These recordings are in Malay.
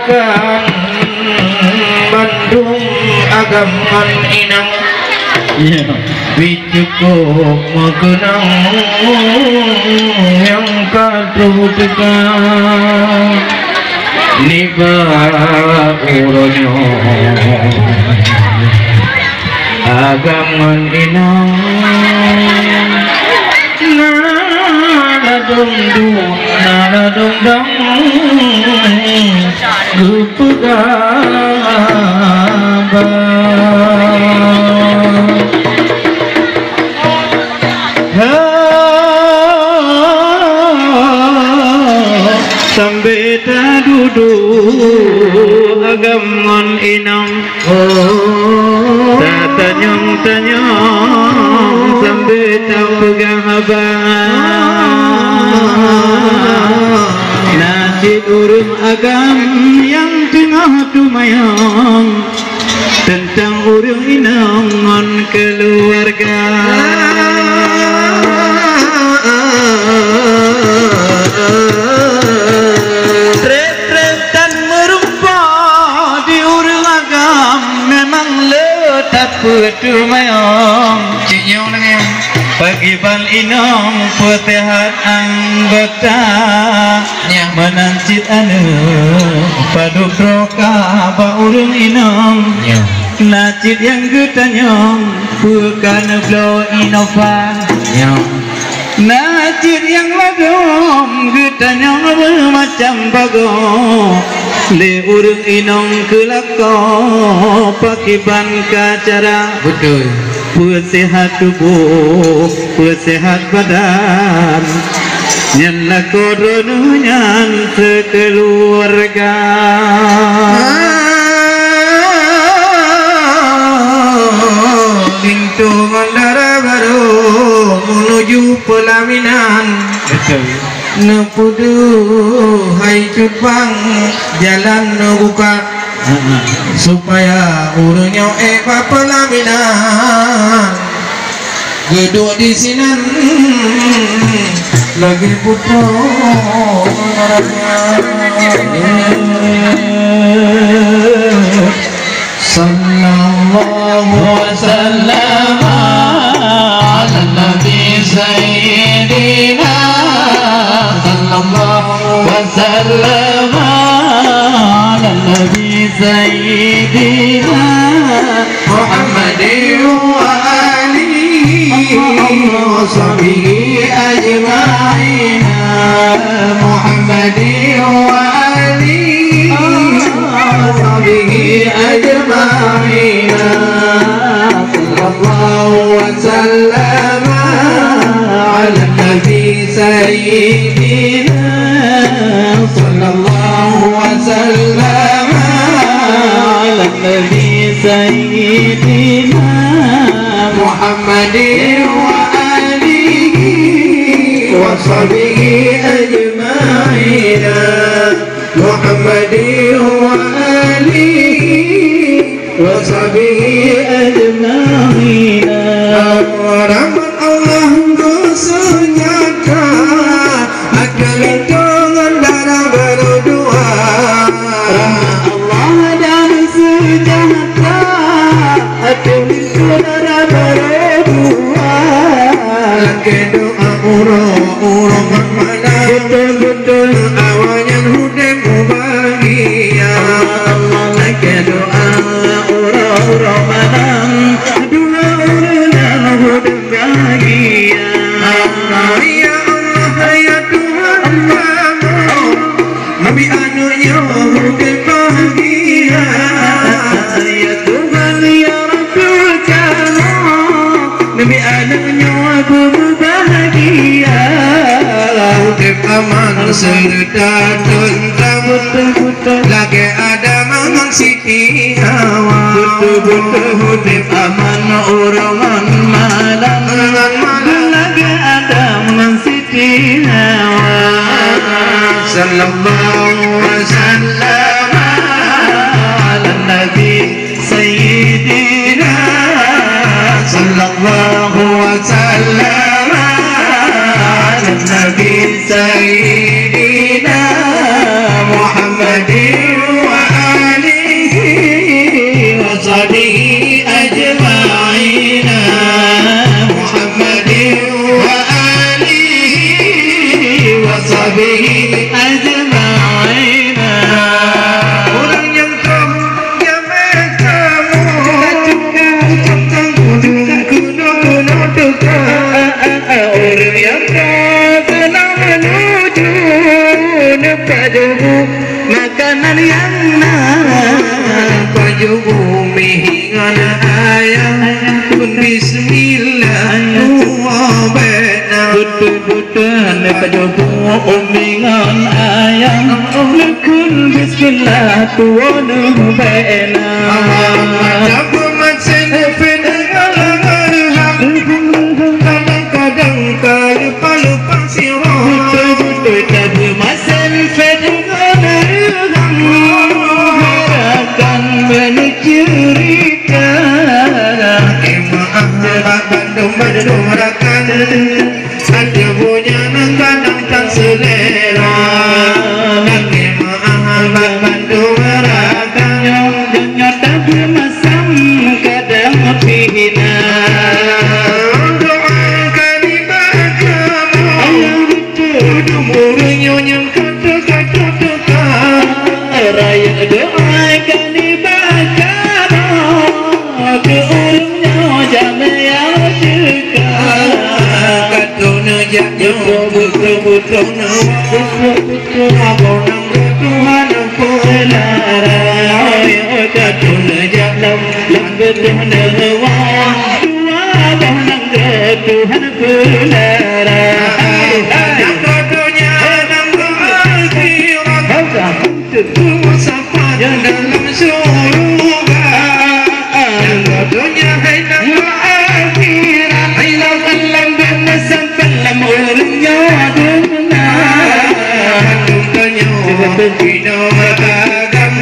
akan Bandung agaman inang Bicukup magenang yang katutekan Niba uronyo agaman inang Nada dong dong Gupegaba Sampai tak duduk agaman inang tak tanyong sampai tak pegang abang Najib urung agam yang tengah dumayang tentang urung inangan keluarga Trep-trepan merumpah di urung agam memang letak pedumayang Cinyong lagi Pagi bal inong petehat anggota Menancit anu Padu proka ba urung inong Nacit yang getanyong Bukan blow inova Nacit yang lagom Getanyong macam bago Le urung inong kelako Pakiban kacara Betul Persehat tubuh, persehat badan Nyanlah koronu nyan sekeluarga Lintungan darah baru menuju pelaminan Nepudu hai cupang jalan buka supaya urunyo eva pelaminan geduk di sini lagi pupo sallallahu wasallam ala nabi sayyidina sallallahu wasallam ala nabi Sayyidina Muhammadin wa alihi wa sahbihi ajma'in Muhammadin wa alihi wa sahbihi ajma'in sallallahu wa sallam ala nabi sayyidina sallallahu wa sallam Nabi Sayyidina Muhammadin wa alihi wa sahbihi ajma'in Muhammadin wa alihi wa sahbihi ajma'in Rahmat Allah bersenyata akan lintungan darah berdua Rahmat Allah dan sejahtera akan saudara berdua lagi doa urung mana betul-betul awalnya hudem bahagia lagi doa urung mana dua urunan hudem bahagia ya Allah ya Tuhan kamu Nabi anunya hudem bahagia ya Tuhan ya Rabbul Karim Nabi anunya aku bahagia hudem aman serta tentram betul-betul lagi ada mamang Siti Hawa betul-betul hudem aman urangan malam lagi ada mamang Siti Hawa sallallahu wasallam ala nabi sayyidina sallallahu wasallam ala nabi sayyidina Muhammadin wa umi ngana ayah kun bismillah wa bena Butuh-butuh pajoku umi ngan ayang Lekun bismillah tuwanu bena Jabu macen fedeng kadang-kadang kayu palu sirah Butuh-butuh jabu masen fedeng harakan menucerita Bandung rakan ada punya kadang tak selera lagi maaf Bandung rakan Jangan tak masam kadang hina doakan ibadahmu umurnya yang kata-kata dekat Raya doakan ibadahmu ke urungnya jangan yang dekat katuna jatuh betul-betul abonang Tuhan Larang katuna jalam betul nawa dua bonang Tuhan pelarang Jodohnya dan akhirat Musafa dalam surga Jodohnya dan akhirat Ilau alam bermesam dalam urungnya dunia Tunggalnya Bina agam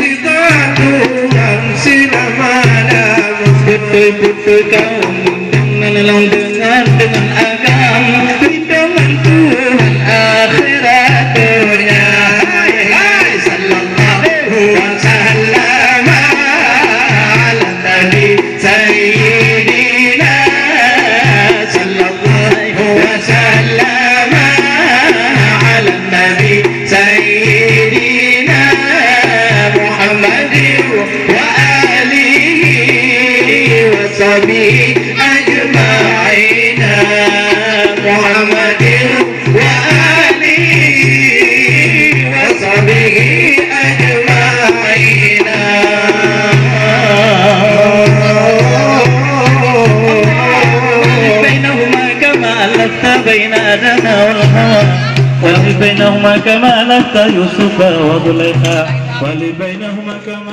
Kita Tuhan selama-lama Betul-betul kau dengan agam Dengan Tuhan akhirat dunia Sallallahu wasallam ala nabi sayyidina Sallallahu wasallam ala nabi sayyidina Muhammadin wa alihi wa sahbihi ajma'in Muhammadin wa alihi wa sahbihi ajma'in بينهما كما ألفت بين آدم والهوى ولبينهما كما ألفت يوسف وزليخا ولبينهما كما